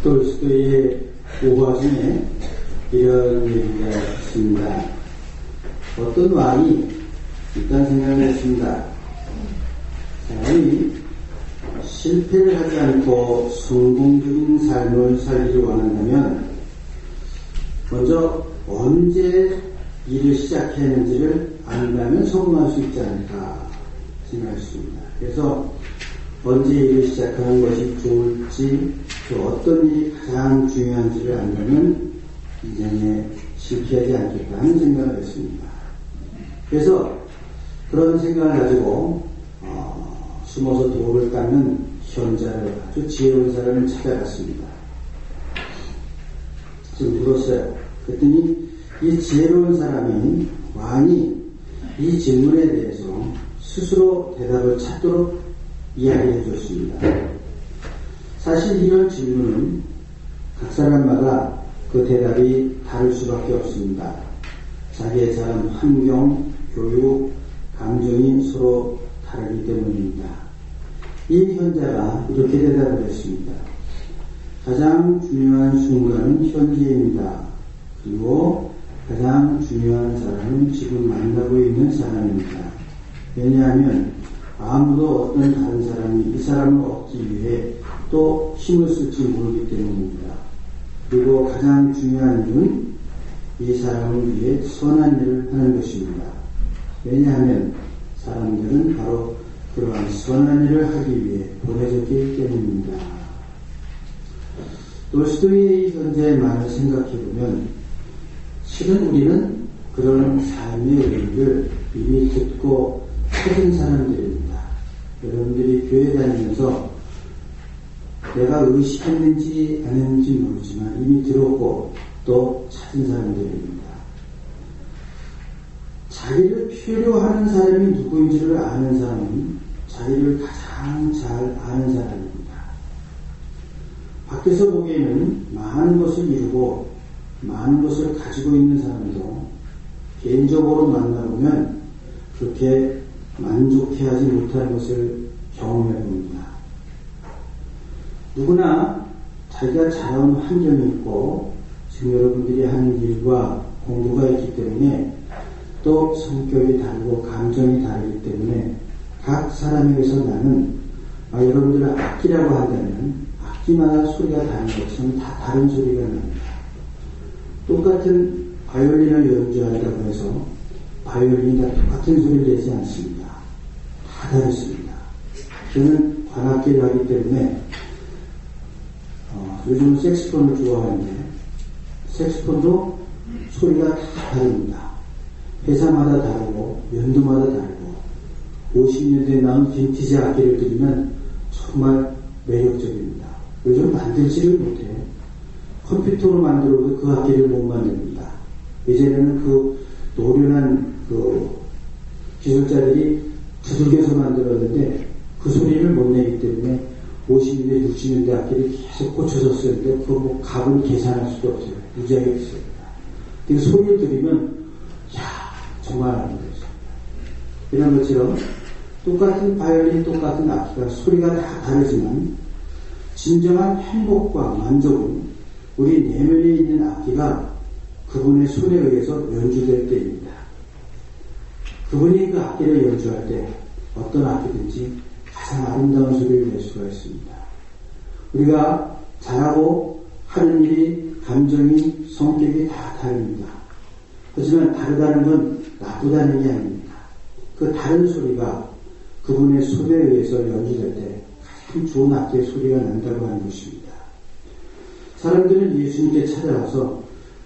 돌스토이의 오화 중에 이런 얘기가 있습니다. 어떤 왕이 이딴 생각을 했습니다. 사람이 실패를 하지 않고 성공적인 삶을 살기를 원한다면 먼저 언제 일을 시작했는지를 안다면 성공할 수 있지 않을까 생각했습니다. 그래서 언제 일을 시작하는 것이 좋을지, 또 어떤 일이 가장 중요한지를 안다면 인생에 실패하지 않겠다 하는 생각을 했습니다. 그래서 그런 생각을 가지고 숨어서 돌을 깎는 현자를, 아주 지혜로운 사람을 찾아갔습니다. 좀 물었어요. 그랬더니 이 지혜로운 사람이 왕이 이 질문에 대해서 스스로 대답을 찾도록 이야기해 줬습니다. 사실 이런 질문은 각 사람마다 그 대답이 다를 수밖에 없습니다. 자기의 자란 환경, 교육, 감정이 서로 다르기 때문입니다. 이 현자가 이렇게 대답을 했습니다. 가장 중요한 순간은 현재입니다. 그리고 가장 중요한 사람은 지금 만나고 있는 사람입니다. 왜냐하면 아무도 어떤 다른 사람이 이 사람을 얻기 위해 또 힘을 쓸지 모르기 때문입니다. 그리고 가장 중요한 일은 이 사람을 위해 선한 일을 하는 것입니다. 왜냐하면 사람들은 바로 그러한 선한 일을 하기 위해 보내졌기 때문입니다. 돌스토이의 현재의 말을 생각해보면 실은 우리는 그런 삶의 의미를 이미 듣고 찾은 사람들입니다. 여러분들이 교회 다니면서 내가 의식했는지 안 했는지 모르지만 이미 들었고 또 찾은 사람들입니다. 자기를 필요로 하는 사람이 누구인지를 아는 사람은 자기를 가장 잘 아는 사람입니다. 밖에서 보기에는 많은 것을 이루고 많은 것을 가지고 있는 사람도 개인적으로 만나보면 그렇게 만족해하지 못하는 것을 경험해 봅니다. 누구나 자기가 자라온 환경이 있고 지금 여러분들이 하는 일과 공부가 있기 때문에 또 성격이 다르고 감정이 다르기 때문에 각 사람에게서 나는 여러분들은 악기라고 한다면 악기마다 소리가 다른 것처럼 다 다른 소리가 납니다. 똑같은 바이올린을 연주한다고 해서 바이올린이 다 똑같은 소리를 내지 않습니다. 다 다르습니다. 저는 관악기를 하기 때문에 요즘은 색스폰을 좋아하는데 색스폰도 소리가 다 다릅니다. 회사마다 다르고 연도마다 다르고 50년대에 나온 빈티지 악기를 들으면 정말 매력적입니다. 요즘 만들지를 못해요. 컴퓨터로 만들어도 그 악기를 못 만듭니다. 이제는 그 노련한 그 기술자들이 두들겨서 만들었는데 그 소리를 못 내기 때문에 50년대, 60년대 악기를 계속 고쳐서 쓰는데 그 뭐 값을 계산할 수도 없어요. 무지하게 비쌉니다. 그 소리를 들으면 정말 아름답습니다. 이런 것처럼 똑같은 바이올린, 똑같은 악기가 소리가 다 다르지만 진정한 행복과 만족은 우리 내면에 있는 악기가 그분의 손에 의해서 연주될 때입니다. 그분이 그 악기를 연주할 때 어떤 악기든지 가장 아름다운 소리를 낼 수가 있습니다. 우리가 잘하고 하는 일이, 감정이, 성격이 다 다릅니다. 하지만 다르다는 건 나쁘다는 게 아닙니다. 그 다른 소리가 그분의 손에 의해서 연주될 때 가장 좋은 악기의 소리가 난다고 하는 것입니다. 사람들은 예수님께 찾아와서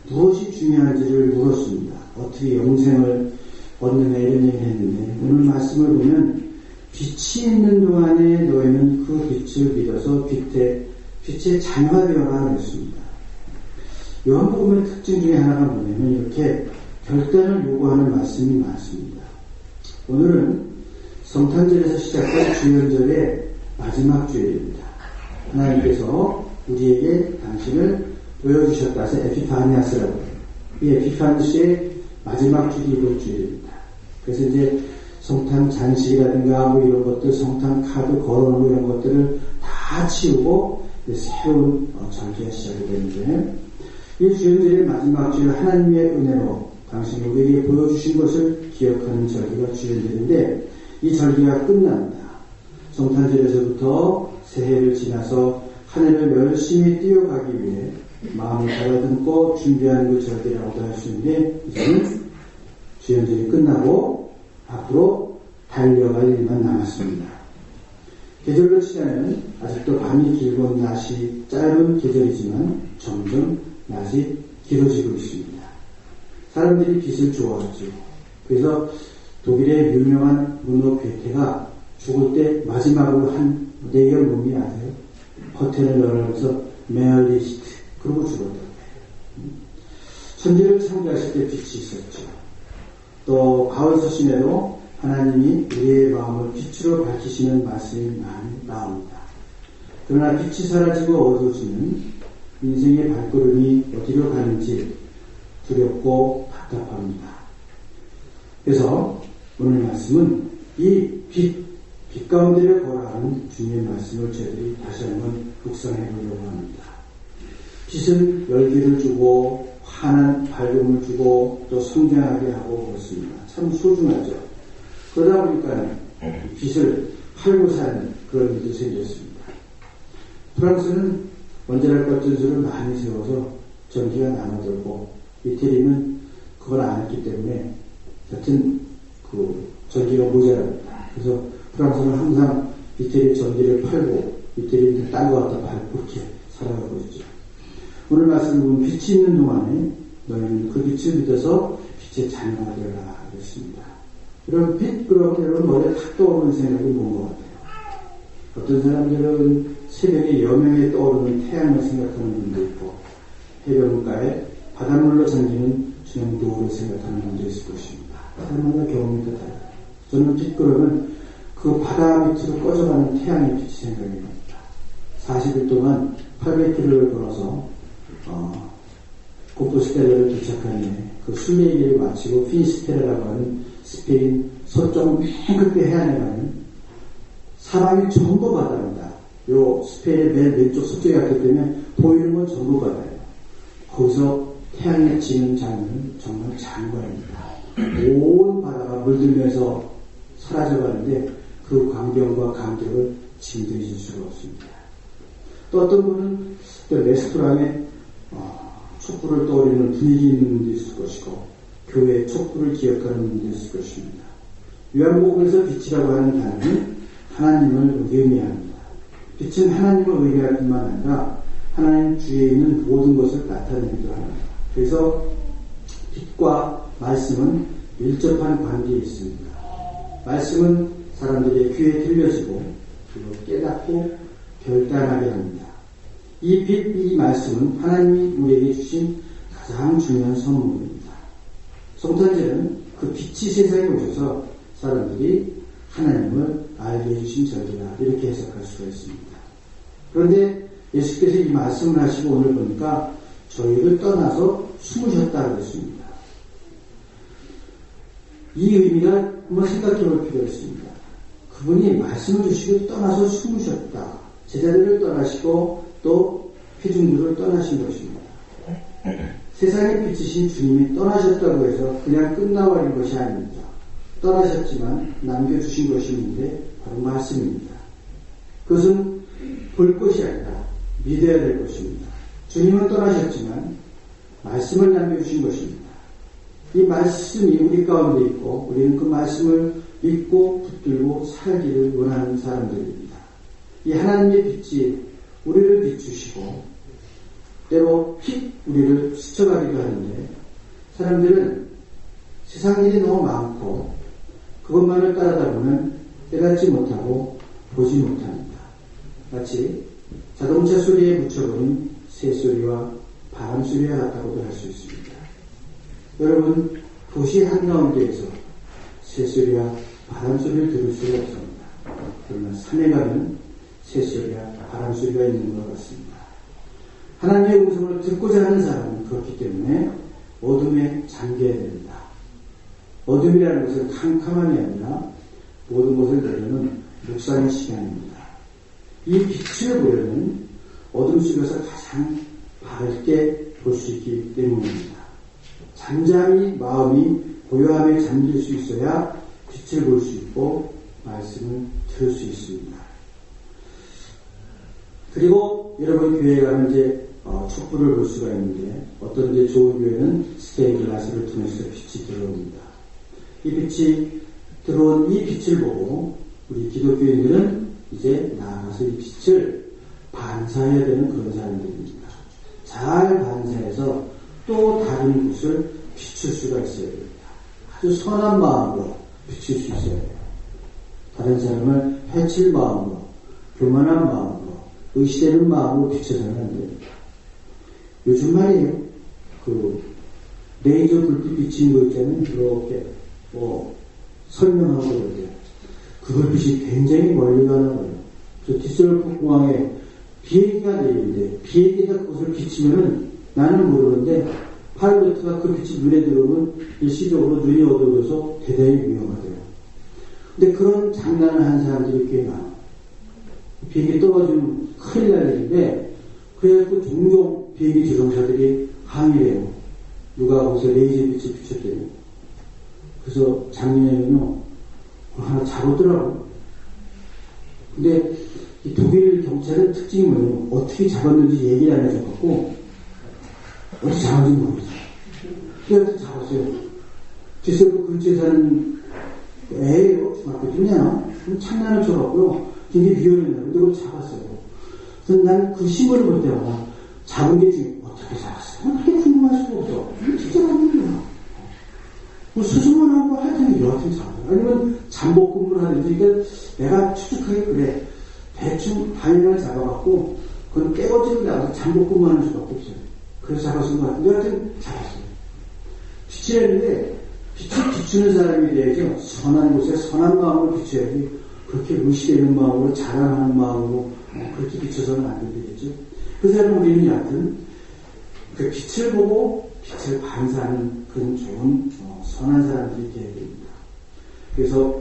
무엇이 중요한지를 물었습니다. 어떻게 영생을 얻느냐 이런 얘기를 했는데 오늘 말씀을 보면 빛이 있는 동안에 너희는 그 빛을 믿어서 빛의 자녀가 되어라 그랬습니다. 요한복음의 특징 중에 하나가 뭐냐면 이렇게 결단을 요구하는 말씀이 많습니다. 오늘은 성탄절에서 시작한 주연절의 마지막 주일입니다. 하나님께서 우리에게 당신을 보여주셨다 해서 에피파니아스라고 해요. 이 에피파니스의 마지막 주일이 이번 주일입니다. 그래서 이제 성탄 장식이라든가 뭐 이런 것들, 성탄 카드 걸어놓고 이런 것들을 다 치우고 새로운 절기가 시작이 되는데, 이 주연절의 마지막 주일 하나님의 은혜로 당신이 우리에게 보여주신 것을 기억하는 절기가 주연절인데, 이 절기가 끝납니다. 성탄절에서부터 새해를 지나서 한 해를 열심히 뛰어가기 위해 마음을 가다듬고 준비하는 그 절기라고도 할 수 있는데, 이제는 주연절이 끝나고 앞으로 달려갈 일만 남았습니다. 계절로 치자면 아직도 밤이 길고 낮이 짧은 계절이지만 점점 낮이 길어지고 있습니다. 사람들이 빛을 좋아하죠. 그래서 독일의 유명한 문어 괴테가 죽을 때 마지막으로 한 내결 문이 아세요? 허텔을 열어서 메얼리히트 그러고 죽었다고 해요. 천지를 창조하실 때 빛이 있었죠. 또 바울 서신에도 하나님이 우리의 마음을 빛으로 밝히시는 말씀이 많이 나옵니다. 그러나 빛이 사라지고 어두워지는 인생의 발걸음이 어디로 가는지 두렵고 답답합니다. 그래서 오늘 말씀은 이 빛 가운데를 걸어가는 주님의 말씀을 저희들이 다시 한번 묵상해 보려고 합니다. 빛은 열기를 주고 환한 밝음을 주고 또 성장하게 하고 그렇습니다. 참 소중하죠. 그러다 보니까 빛을 팔고 사는 그런 일도 생겼습니다. 프랑스는 원자력 발전소를 많이 세워서 전기가 나눠들고 이태리는 그걸 안 했기 때문에 여튼 그 전기가 모자랍니다. 그래서 프랑스는 항상 이태리 전기를 팔고 이태리는 딴 거 갖다 팔고 그렇게 살아가고 있죠. 오늘 말씀을 보면 빛이 있는 동안에 너희는 그 빛을 믿어서 빛의 자녀가 되라 그랬습니다. 이런 빛 그러면 여러분 머리에 탁 떠오르는 생각이 뭔 것 같아요. 어떤 사람들은 새벽에 여명에 떠오르는 태양을 생각하는 분도 있고 해변가에 바닷물로 잠기는 주는 노을을 생각하는 분도 있을 것입니다. 사람마다 경험이 다 달라요. 저는 빛 그러면 그 바다 밑으로 꺼져가는 태양의 빛이 생각이 납니다. 40일 동안 800km를 걸어서 콤포스텔라를 도착한 후에 그 순례길을 마치고 피니스테라라고 하는 스페인 서쪽 맨 끝에 해안에 가면 사방이 전부 바다입니다. 요 스페인의 맨 왼쪽 서쪽에 갔기 때문에 보이는 건 전부 바다예요. 거기서 태양이 지는 장면은 정말 장관입니다. 온 바다가 물들면서 사라져가는데 그 광경과 감격을 짐들이실 수가 없습니다. 또 어떤 분은 또 레스토랑에 촛불을 떠올리는 분위기 있는 분도 있을 것이고 교회의 촛불을 기억하는 분도 있을 것입니다. 요한복음에서 빛이라고 하는 단어는 하나님을 의미합니다. 빛은 하나님을 의미할 뿐만 아니라 하나님 주위에 있는 모든 것을 나타내기도 합니다. 그래서 빛과 말씀은 밀접한 관계에 있습니다. 말씀은 사람들의 귀에 들려지고 그리고 깨닫고 결단하게 합니다. 이 빛, 이 말씀은 하나님이 우리에게 주신 가장 중요한 선물입니다. 성탄절은 그 빛이 세상에 오셔서 사람들이 하나님을 알게 해주신 절기다 이렇게 해석할 수가 있습니다. 그런데 예수께서 이 말씀을 하시고 오늘 보니까 저희를 떠나서 숨으셨다고 했습니다. 이 의미가 한번 생각해 볼 필요가 있습니다. 그분이 말씀을 주시고 떠나서 숨으셨다. 제자들을 떠나시고 또 회중들을 떠나신 것입니다. 세상에 비치신 주님이 떠나셨다고 해서 그냥 끝나버린 것이 아닙니다. 떠나셨지만 남겨주신 것이 있는데 바로 말씀입니다. 그것은 볼 것이 아니라 믿어야 될 것입니다. 주님은 떠나셨지만 말씀을 남겨주신 것입니다. 이 말씀이 우리 가운데 있고 우리는 그 말씀을 믿고 붙들고 살기를 원하는 사람들입니다. 이 하나님의 빛이 우리를 비추시고 때로 휙 우리를 스쳐가기도 하는데 사람들은 세상 일이 너무 많고 그것만을 따르다 보면 깨닫지 못하고 보지 못합니다. 마치 자동차 소리에 묻혀버린 새소리와 바람소리와 같다고도 할 수 있습니다. 여러분 도시 한가운데에서 새소리와 바람소리를 들을 수가 없습니다. 그러나 산에 가면 새소리와 바람소리가 있는 것 같습니다. 하나님의 음성을 듣고자 하는 사람은 그렇기 때문에 어둠에 잠겨야 됩니다. 어둠이라는 것은 캄캄함이 아니라 모든 것을 내려는 묵상의 시간입니다. 이 빛을 보려면 어둠 속에서 가장 밝게 볼 수 있기 때문입니다. 잠잠히 마음이 고요함에 잠들 수 있어야 빛을 볼 수 있고 말씀을 들을 수 있습니다. 그리고 여러분 교회에 가면 이제 촛불을 볼 수가 있는데 어떤 이제 좋은 교회는 스테인드 글라스를 통해서 빛이 들어옵니다. 이 빛이 들어온 이 빛을 보고 우리 기독교인들은 이제 나아가서 이 빛을 반사해야 되는 그런 사람들입니다. 잘 반사해서 또 다른 곳을 비출 수가 있어야 됩니다. 아주 선한 마음으로 비출 수 있어야 돼요. 다른 사람을 해칠 마음으로, 교만한 마음으로, 의시되는 마음으로 비춰서는 안 됩니다. 요즘 말이에요. 레이저 불빛 비치는 거 있잖아요. 이렇게, 설명하고 그러죠. 그 불빛이 굉장히 멀리 가나 봐요. 저 디셀로프 공항에 비행기가 내리는데, 비행기가 그것을 비치면은 나는 모르는데, 파일로트가 그 빛이 눈에 들어오면 일시적으로 눈이 어두워져서 대단히 위험하대요. 근데 그런 장난을 하는 사람들이 꽤 많아. 비행기 떨어지면 큰일 날 일인데, 그래서 종종 비행기 조종사들이 항의를 해요. 누가 거기서 레이저 빛을 비췄대요. 그래서 작년에는요, 하나 잡았더라고. 근데 이 독일 경찰은 특징이 뭐냐면, 어떻게 잡았는지 얘기를 안 해줘갖고, 어떻게 잡았는지 모르겠어요. 그래서 잡았어요. 디셀로프 근처에 사는 애예요. 중학교 때냐? 장난을 쳐갖고요. 굉장히 위험했나. 근데 그걸 잡았어요. 그래서 난 그 신문을 볼 때마다 잡은 게 중에 어떻게 잡았어요? 그렇게 궁금할 수가 없어. 진짜 잡은 거야. 뭐 수습만 하고 하여튼 여하튼 잡아요. 아니면 잠복근무를 하든지. 그러니까 내가 추측하기 그래. 대충 방향을 잡아갖고 그건 깨거지를 나가서 잠복근무하는 수밖에 없어요. 그래서 잡았은 것 같은데 하여튼 잡았어요. 빛이라는데 빛을 비추는 사람이 돼야죠. 선한 곳에 선한 마음으로 비춰야지. 그렇게 무시되는 마음으로 자랑하는 마음으로 그렇게 비춰서는 안 되겠죠. 그래서 우리는 여하튼 그 빛을 보고 빛을 반사하는 그런 좋은 선한 사람들이 되어야 됩니다. 그래서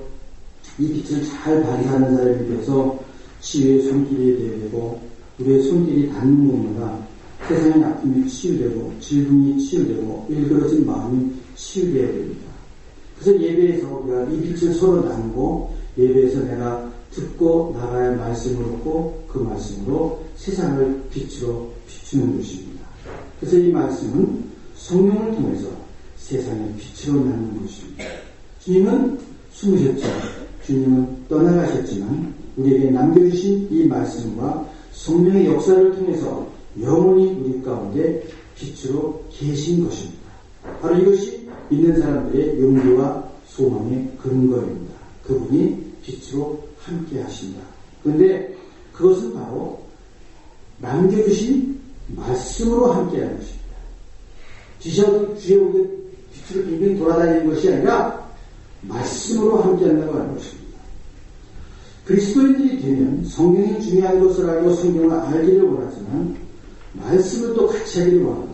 이 빛을 잘 반사하는 사람이 돼서 치유의 손길이 되어야 되고 우리의 손길이 닿는 곳마다 세상의 아픔이 치유되고 질병이 치유되고 일그러진 마음이 치유되어야 됩니다. 그래서 예배에서 우리가 이 빛을 서로 나누고 예배에서 내가 듣고 나가야 할 말씀을 얻고 그 말씀으로 세상을 빛으로 비추는 것입니다. 그래서 이 말씀은 성령을 통해서 세상의 빛으로 나누는 것입니다. 주님은 숨으셨죠. 주님은 떠나가셨지만 우리에게 남겨주신 이 말씀과 성령의 역사를 통해서 영원히 우리 가운데 빛으로 계신 것입니다. 바로 이것이 믿는 사람들의 용기와 소망의 근거입니다. 그분이 빛으로 함께 하신다. 그런데 그것은 바로 남겨주신 말씀으로 함께 하는 것입니다. 주의 오게 빛으로 빙빙 돌아다니는 것이 아니라 말씀으로 함께 한다고 하는 것입니다. 그리스도인들이 되면 성경이 중요한 것을 알고 성경을 알기를 원하지만 말씀을 또 같이 하기를 원합니다.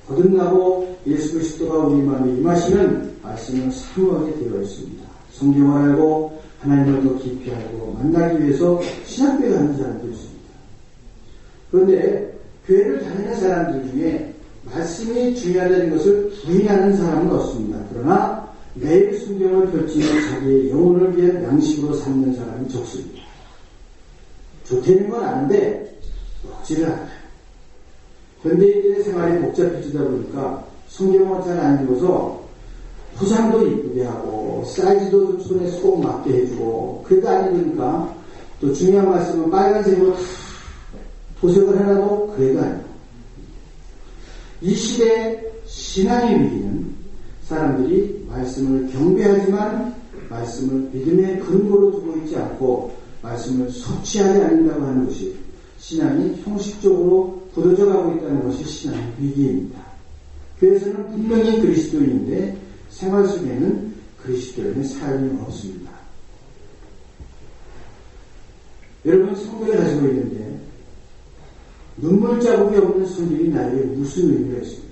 거듭나고 예수 그리스도가 우리 마음에 임하시면 말씀은 사모하게 되어 있습니다. 성경을 알고 하나님을 더 깊이 알고 만나기 위해서 신학교에 가는 사람도 있습니다. 그런데 교회를 다니는 사람들 중에 말씀이 중요하다는 것을 부인하는 사람은 없습니다. 그러나 매일 성경을 펼치며 자기의 영혼을 위한 양식으로 삼는 사람이 적습니다. 좋다는 건 아는데 먹지를 않아요. 현대인들의 생활이 복잡해지다 보니까 성경을 잘 안 읽어서 포장도 이쁘게 하고 사이즈도 좀 손에 꼭 맞게 해주고 그래도 안 읽으니까 또 중요한 말씀은 빨간색으로 다 도색을 해놔도 그래도 안 읽고 이 시대의 신앙의 위기는 사람들이 말씀을 경배하지만 말씀을 믿음의 근거로 두고 있지 않고 말씀을 섭취하지 않는다고 하는 것이 신앙이 형식적으로 굳어져 가고 있다는 것이 신앙의 위기입니다. 교회에서는 분명히 그리스도인인데 생활 속에는 그리스도인의 삶이 없습니다. 여러분 성경을 가지고 있는데 눈물 자국이 없는 성경이 나에게 무슨 의미가 있습니까?